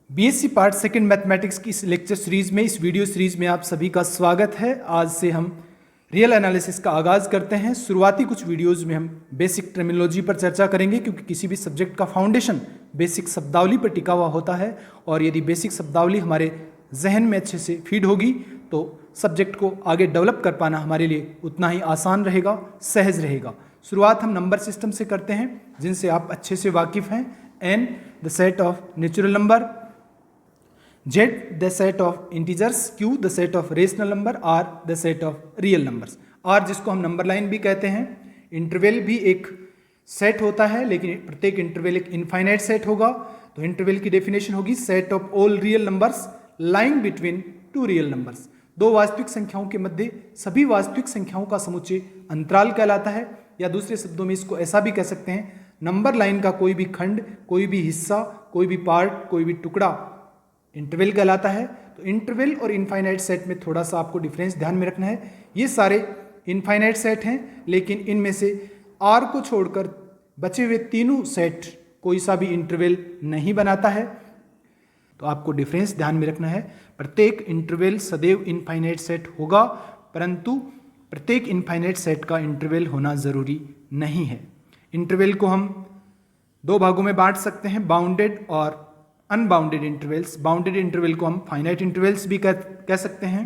BSc part second mathematics की इस lecture series में, इस वीडियो सीरीज में आप सभी का स्वागत है। आज से हम रियल एनालिसिस का आगाज़ करते हैं। शुरुआती कुछ वीडियोस में हम बेसिक टर्मिनोलॉजी पर चर्चा करेंगे, क्योंकि किसी भी सब्जेक्ट का फाउंडेशन बेसिक शब्दावली पर टिका हुआ होता है, और यदि बेसिक शब्दावली हमारे जहन में अच्छे से फीड होगी तो सब्जेक्ट को आगे डेवलप कर पाना हमारे लिए उतना ही आसान रहेगा, सहज रहेगा। शुरुआत हम नंबर सिस्टम से करते हैं, जिनसे आप अच्छे से वाकिफ़ हैं। n the set of natural number, Z the set of integers, Q the set of rational number, R the set of real numbers। R जिसको हम नंबर लाइन भी कहते हैं। इंटरवल भी एक सेट होता है, लेकिन प्रत्येक इंटरवल एक इनफाइनाइट सेट होगा। तो इंटरवल की डेफिनेशन होगी set of all real numbers lying between two real numbers. दो वास्तविक संख्याओं के मध्य सभी वास्तविक संख्याओं का समुच्चय अंतराल कहलाता है, या दूसरे शब्दों में इसको ऐसा भी कह सकते हैं, नंबर लाइन का कोई भी खंड, कोई भी हिस्सा, कोई भी पार्ट, कोई भी टुकड़ा इंटरवल कहलाता है। तो इंटरवल और इनफाइनाइट सेट में थोड़ा सा आपको डिफरेंस ध्यान में रखना है। ये सारे इनफाइनाइट सेट हैं, लेकिन इनमें से आर को छोड़कर बचे हुए तीनों सेट कोई सा भी इंटरवल नहीं बनाता है। तो आपको डिफरेंस ध्यान में रखना है। प्रत्येक इंटरवल सदैव इनफाइनाइट सेट होगा, परंतु प्रत्येक इनफाइनाइट सेट का इंटरवल होना जरूरी नहीं है। इंटरवल को हम दो भागों में बांट सकते हैं, बाउंडेड और अनबाउंडेड इंटरवल्स। बाउंडेड इंटरवल को हम फाइनाइट इंटरवल्स भी कह सकते हैं।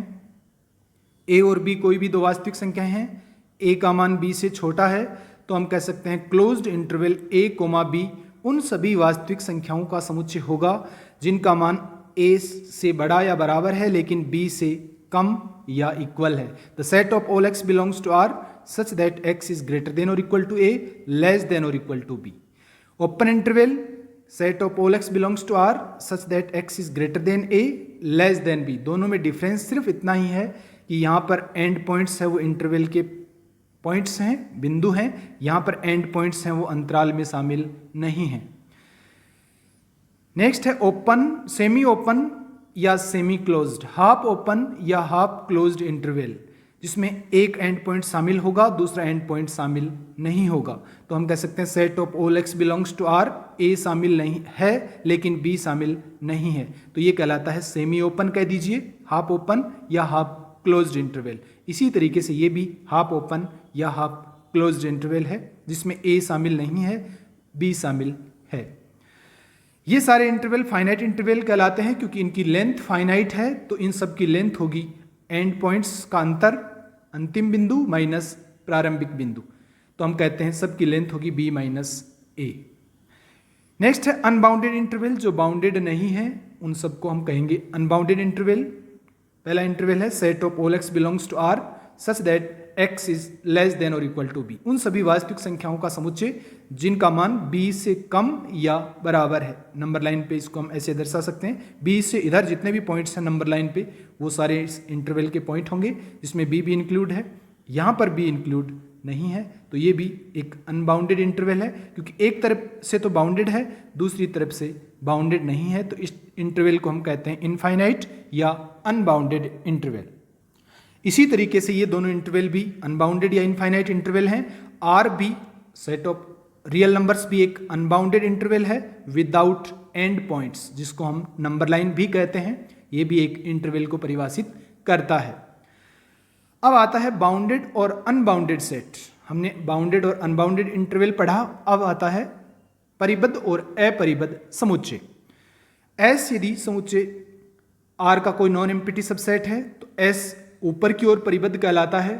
ए और बी कोई भी दो वास्तविक संख्याएं हैं, ए का मान बी से छोटा है तो हम कह सकते हैं क्लोज्ड इंटरवल ए कोमा बी उन सभी वास्तविक संख्याओं का समुच्चय होगा जिनका मान ए से बड़ा या बराबर है, लेकिन बी से कम या इक्वल है। The set of all x belongs to R such that x is greater than और equal to A, less than और equal to B. Open interval set of all x belongs to R such that x is greater than A, less than B. दोनों में difference सिर्फ इतना ही है कि यहाँ पर एंड पॉइंट्स है वो इंटरवल के पॉइंट्स हैं, बिंदु हैं। यहाँ पर एंड पॉइंट्स हैं वो अंतराल में शामिल नहीं हैं। नेक्स्ट है ओपन, सेमी ओपन या सेमी क्लोज्ड, हाफ ओपन या हाफ क्लोज्ड इंटरवल, जिसमें एक एंड पॉइंट शामिल होगा, दूसरा एंड पॉइंट शामिल नहीं होगा। तो हम कह सकते हैं set of all x belongs to R, A शामिल नहीं है लेकिन बी शामिल नहीं है, तो ये कहलाता है सेमी ओपन कह दीजिए, हाफ ओपन या हाफ क्लोज्ड इंटरवल। इसी तरीके से ये भी हाफ ओपन या हाफ क्लोज्ड इंटरवल है, जिसमें ए शामिल नहीं है, बी शामिल है। ये सारे इंटरवल फाइनाइट इंटरवल कहलाते हैं, क्योंकि इनकी लेंथ फाइनाइट है। तो इन सब की लेंथ होगी एंड पॉइंट्स का अंतर, अंतिम बिंदु माइनस प्रारंभिक बिंदु। तो हम कहते हैं सबकी लेंथ होगी b माइनस ए। नेक्स्ट है अनबाउंडेड इंटरवल, जो बाउंडेड नहीं है उन सबको हम कहेंगे अनबाउंडेड इंटरवल। पहला इंटरवल है set of all x belongs to R such that x is less than और इक्वल टू बी, उन सभी वास्तविक संख्याओं का समुच्चय जिनका मान b से कम या बराबर है। नंबर लाइन पे इसको हम ऐसे दर्शा सकते हैं, b से इधर जितने भी पॉइंट्स हैं नंबर लाइन पे वो सारे इस इंटरवल के पॉइंट होंगे, जिसमें b भी इंक्लूड है। यहाँ पर b इंक्लूड नहीं है, तो ये भी एक अनबाउंडेड इंटरवल है, क्योंकि एक तरफ से तो बाउंडेड है, दूसरी तरफ से बाउंडेड नहीं है। तो इस इंटरवल को हम कहते हैं इनफाइनाइट या अनबाउंडेड इंटरवल। इसी तरीके से ये दोनों इंटरवल भी अनबाउंडेड या इनफाइनाइट इंटरवल हैं। आर भी सेट ऑफ रियल नंबर्स भी एक अनबाउंडेड इंटरवल है विदाउट एंड पॉइंट्स, जिसको हम नंबर लाइन भी कहते हैं। ये भी एक इंटरवल को परिभाषित करता है। अब आता है बाउंडेड और अनबाउंडेड सेट। हमने बाउंडेड और अनबाउंडेड इंटरवल पढ़ा, अब आता है परिबद्ध और अपरिबद्ध समुच्चय। एस यदि समुच्चय आर का कोई नॉन एम्प्टी सबसेट है तो एस ऊपर की ओर परिबद्ध कहलाता है।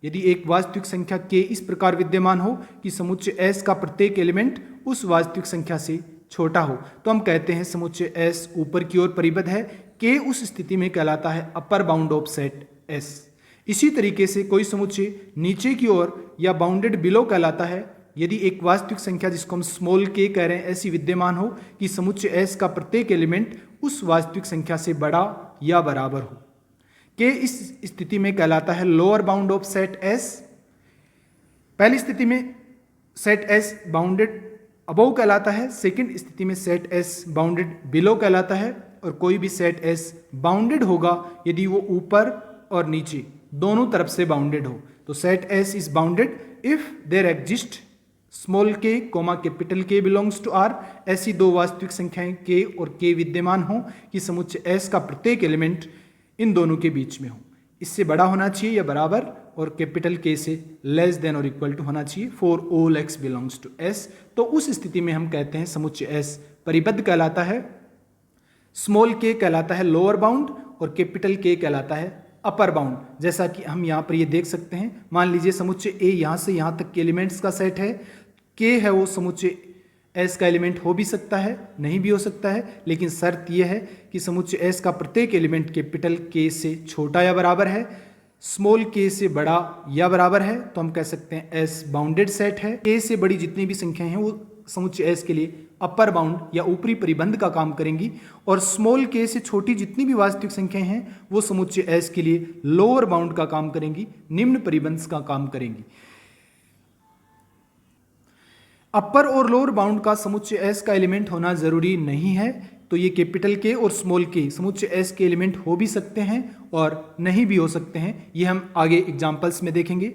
यदि एक वास्तविक संख्या k इस प्रकार विद्यमान हो कि समुच्चय S का प्रत्येक एलिमेंट उस वास्तविक संख्या से छोटा हो, तो हम कहते हैं समुच्चय S ऊपर की ओर परिबद्ध है। k उस स्थिति में कहलाता है upper bound of set S। इसी तरीके से कोई समुच्चय नीचे की ओर या बाउंडेड बिलो कहलाता है यदि एक वास्तविक संख्या जिसको हम स्मॉल k कह रहे हैं ऐसी विद्यमान हो कि समुच्चय S का प्रत्येक एलिमेंट उस वास्तविक संख्या से बड़ा या बराबर हो। के इस स्थिति में कहलाता है lower bound of set S। पहली स्थिति में सेट S बाउंडेड अबव कहलाता है, सेकंड स्थिति में सेट S बाउंडेड बिलो कहलाता है। और कोई भी सेट S बाउंडेड होगा यदि वो ऊपर और नीचे दोनों तरफ से बाउंडेड हो। तो set S is bounded if there exist small k comma capital K belongs to R, ऐसी दो वास्तविक संख्याएं के और के विद्यमान हो कि समुच्चय एस का प्रत्येक एलिमेंट इन दोनों के बीच में हो, इससे बड़ा होना चाहिए या बराबर, और कैपिटल के से लेस देन और इक्वल टू होना चाहिए for all x belongs to S. तो उस स्थिति में हम कहते हैं समुच्चय एस परिबद्ध कहलाता है, स्मॉल के कहलाता है लोअर बाउंड और कैपिटल के कहलाता है अपर बाउंड। जैसा कि हम यहाँ पर ये देख सकते हैं, मान लीजिए समुच्चय ए यहाँ से यहाँ तक के एलिमेंट्स का सेट है, के है वो समुच्चय एस का एलिमेंट हो भी सकता है, नहीं भी हो सकता है, लेकिन शर्त यह है कि समुच्चय एस का प्रत्येक एलिमेंट कैपिटल के से छोटा या बराबर है, स्मॉल के से बड़ा या बराबर है, तो हम कह सकते हैं एस बाउंडेड सेट है। के से बड़ी जितनी भी संख्याएं हैं वो समुच्चय एस के लिए अपर बाउंड या ऊपरी परिबंध का काम करेंगी, और स्मॉल के से छोटी जितनी भी वास्तविक संख्याएं हैं वो समुच्चय एस के लिए लोअर बाउंड का काम करेंगी, निम्न परिबंध का काम करेंगी। अपर और लोअर बाउंड का समुच्चय एस का एलिमेंट होना जरूरी नहीं है, तो ये कैपिटल के और स्मॉल के समुच्चय एस के एलिमेंट हो भी सकते हैं और नहीं भी हो सकते हैं, ये हम आगे एग्जांपल्स में देखेंगे।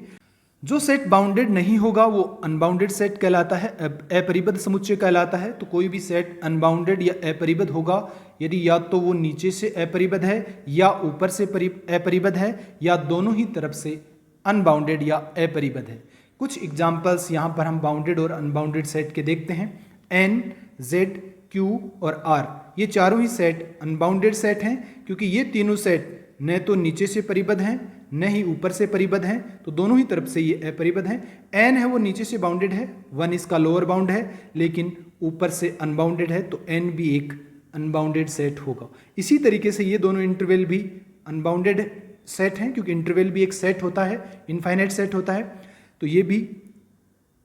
जो सेट बाउंडेड नहीं होगा वो अनबाउंडेड सेट कहलाता है, अपरिबद्ध समुच्चय कहलाता है। तो कोई भी सेट अनबाउंडेड या अपरिबद्ध होगा यदि या तो वो नीचे से अपरिबद्ध है या ऊपर से अपरिबद्ध है या दोनों ही तरफ से अनबाउंडेड या अपरिबद्ध है। कुछ एग्जाम्पल्स यहाँ पर हम बाउंडेड और अनबाउंडेड सेट के देखते हैं। एन, जेड, क्यू और आर, ये चारों ही सेट अनबाउंडेड सेट हैं क्योंकि ये तीनों सेट न तो नीचे से परिबद्ध हैं न ही ऊपर से परिबद्ध हैं, तो दोनों ही तरफ से ये अपरिबद्ध हैं। एन है वो नीचे से बाउंडेड है, 1 इसका लोअर बाउंड है, लेकिन ऊपर से अनबाउंडेड है, तो एन भी एक अनबाउंडेड सेट होगा। इसी तरीके से ये दोनों इंटरवल भी अनबाउंडेड सेट हैं क्योंकि इंटरवल भी एक सेट होता है, इनफाइनाइट सेट होता है, तो ये भी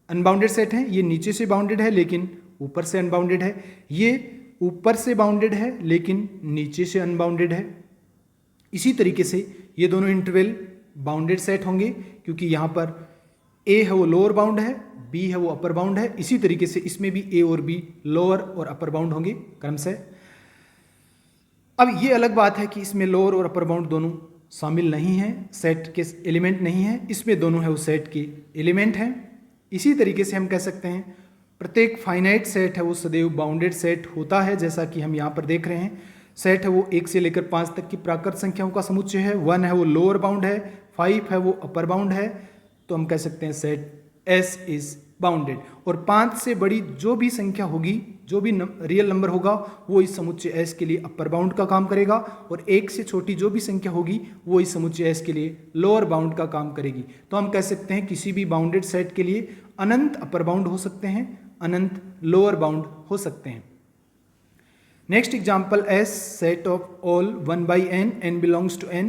अनबाउंडेड सेट हैं। ये नीचे से बाउंडेड है लेकिन ऊपर से अनबाउंडेड है, ये ऊपर से बाउंडेड है लेकिन नीचे से अनबाउंडेड है। इसी तरीके से ये दोनों इंटरवल बाउंडेड सेट होंगे क्योंकि यहाँ पर ए है वो लोअर बाउंड है, बी है वो अपर बाउंड है। इसी तरीके से इसमें भी ए और बी लोअर और अपर बाउंड होंगे क्रमशः। अब ये अलग बात है कि इसमें लोअर और अपर बाउंड दोनों शामिल नहीं है, सेट के एलिमेंट नहीं है, इसमें दोनों है वो सेट के एलिमेंट हैं। इसी तरीके से हम कह सकते हैं प्रत्येक फाइनाइट सेट है वो सदैव बाउंडेड सेट होता है, जैसा कि हम यहाँ पर देख रहे हैं। सेट है वो 1 से लेकर 5 तक की प्राकृत संख्याओं का समुच्चय है, 1 है वो लोअर बाउंड है, 5 है वो अपर बाउंड है, तो हम कह सकते हैं सेट एस इज बाउंडेड। और 5 से बड़ी जो भी संख्या होगी, जो भी रियल नंबर होगा वो इस समुच्चय एस के लिए अपर बाउंड का काम करेगा, और 1 से छोटी जो भी संख्या होगी वो इस समुच्चय एस के लिए लोअर बाउंड का काम करेगी। तो हम कह सकते हैं किसी भी बाउंडेड सेट के लिए अनंत अपर बाउंड हो सकते हैं, अनंत लोअर बाउंड हो सकते हैं। Next example, S set of all 1 by n, n belongs to n,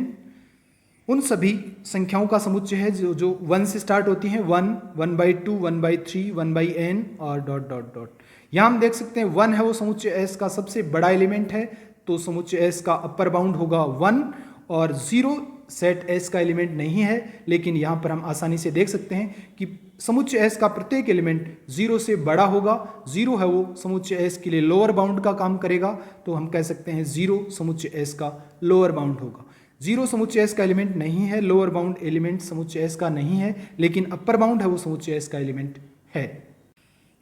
उन सभी संख्याओं का समुच्चय है जो 1 से स्टार्ट होती हैं, 1, 1 by 2, 1 by 3, 1 by n और डॉट डॉट डॉट। यहाँ हम देख सकते हैं 1 है वो समुच्चय एस का सबसे बड़ा एलिमेंट है, तो समुच्चय एस का अपर बाउंड होगा 1, और 0 सेट एस का एलिमेंट नहीं है, लेकिन यहाँ पर हम आसानी से देख सकते हैं कि समुच्चय एस का प्रत्येक एलिमेंट 0 से बड़ा होगा। 0 है वो समुच्चय एस के लिए लोअर बाउंड का काम करेगा, तो हम कह सकते हैं 0 समुच्चय एस का लोअर बाउंड होगा। 0 समुच्चय एस का एलिमेंट नहीं है, लोअर बाउंड एलिमेंट समुच्चय एस का नहीं है, लेकिन अपर बाउंड है वो समुच्चय एस का एलिमेंट है।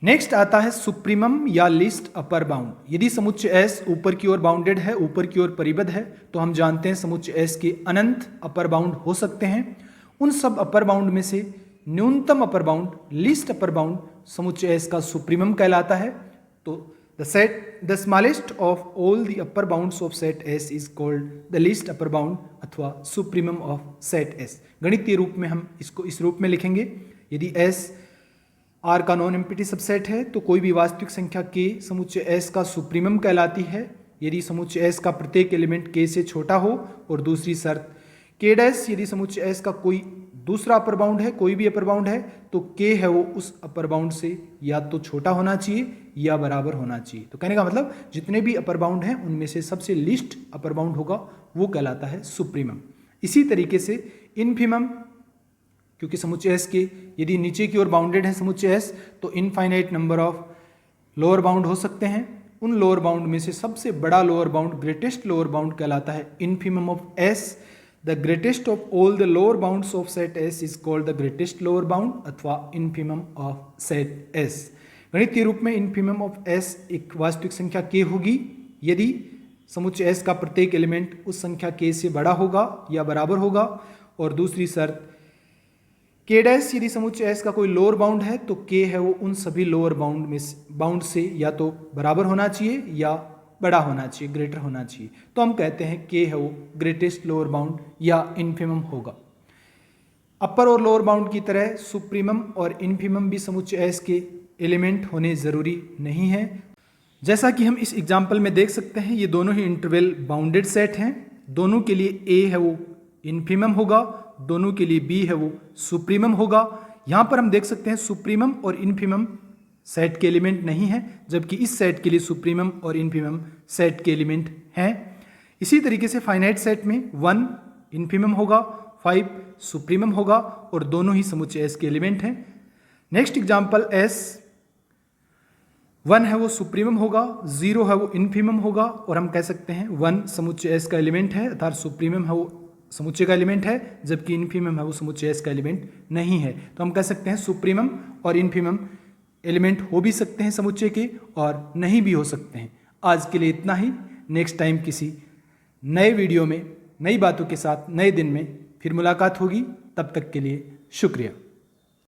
नेक्स्ट आता है सुप्रीमम या लिस्ट अपर बाउंड। यदि समुच्चय एस ऊपर की ओर बाउंडेड है, ऊपर की ओर परिबद्ध है, तो हम जानते हैं समुच्चय एस के अनंत अपर बाउंड हो सकते हैं। उन सब अपर बाउंड में से न्यूनतम upper bound, least upper bound समुच्चय एस का सुप्रीमम कहलाता है। तो the smallest of all the upper bounds of set S is called the least upper bound अथवा सुप्रीमम ऑफ सेट एस। गणितीय रूप में हम इसको इस रूप में लिखेंगे, यदि एस आर का नॉन एम्प्टी सबसेट है तो कोई भी वास्तविक संख्या के समुच्चय एस का सुप्रीमम कहलाती है यदि समुच्चय एस का प्रत्येक एलिमेंट के से छोटा हो। और दूसरी शर्त के डैश, यदि समुच्चय एस का कोई दूसरा अपर बाउंड है, कोई भी अपर बाउंड है, तो के है वो उस अपर बाउंड से या तो छोटा होना चाहिए या बराबर होना चाहिए। तो कहने का मतलब जितने भी अपर बाउंड हैं उनमें से सबसे लीस्ट अपर बाउंड होगा वो कहलाता है सुप्रीमम। इसी तरीके से इनफिमम, क्योंकि समुच्चय एस के यदि नीचे की ओर बाउंडेड है समुच्चय एस, तो infinite number of lower bound हो सकते हैं। उन लोअर बाउंड में से सबसे बड़ा lower bound, greatest lower bound कहलाता है infimum of S. The greatest of all the lower bounds of set S is called the greatest lower bound अथवा इन्फीमम ऑफ सेट एस। गणितीय रूप में इन्फीमम ऑफ एस एक वास्तविक संख्या k होगी यदि समुच्चय S का प्रत्येक एलिमेंट उस संख्या k से बड़ा होगा या बराबर होगा। और दूसरी शर्त k डैश यदि समुच्चय S का कोई लोअर बाउंड है तो k है वो उन सभी लोअर बाउंड से या तो बराबर होना चाहिए या बड़ा होना चाहिए, ग्रेटर होना चाहिए। तो हम कहते हैं k है वो ग्रेटेस्ट लोअर बाउंड या इन्फीमम होगा। अपर और लोअर बाउंड की तरह सुप्रीमम और इन्फीमम भी समुच्चय S के एलिमेंट होने ज़रूरी नहीं है। जैसा कि हम इस एग्जाम्पल में देख सकते हैं, ये दोनों ही इंटरवल बाउंडेड सेट हैं। दोनों के लिए A है वो इन्फीमम होगा, दोनों के लिए B है वो सुप्रीमम होगा। यहाँ पर हम देख सकते हैं सुप्रीमम और इन्फीमम सेट के एलिमेंट नहीं है, जबकि इस सेट के लिए सुप्रीमम और इन्फीमम सेट के एलिमेंट हैं। इसी तरीके से फाइनाइट सेट में 1 इन्फीमम होगा, 5 सुप्रीमम होगा और दोनों ही समुच्चय S के एलिमेंट हैं। नेक्स्ट एग्जाम्पल S 1 है वो सुप्रीमम होगा, 0 है वो इन्फीमम होगा और हम कह सकते हैं 1 समुच्चय S का एलिमेंट है अर्थात सुप्रीमम है वो समुच्चय का एलिमेंट है, जबकि इन्फीमम है वो समुच्चय S का एलिमेंट नहीं है। तो हम कह सकते हैं सुप्रीमम और इन्फीमम एलिमेंट हो भी सकते हैं समुच्चय के और नहीं भी हो सकते हैं। आज के लिए इतना ही। नेक्स्ट टाइम किसी नए वीडियो में नई बातों के साथ नए दिन में फिर मुलाकात होगी। तब तक के लिए शुक्रिया।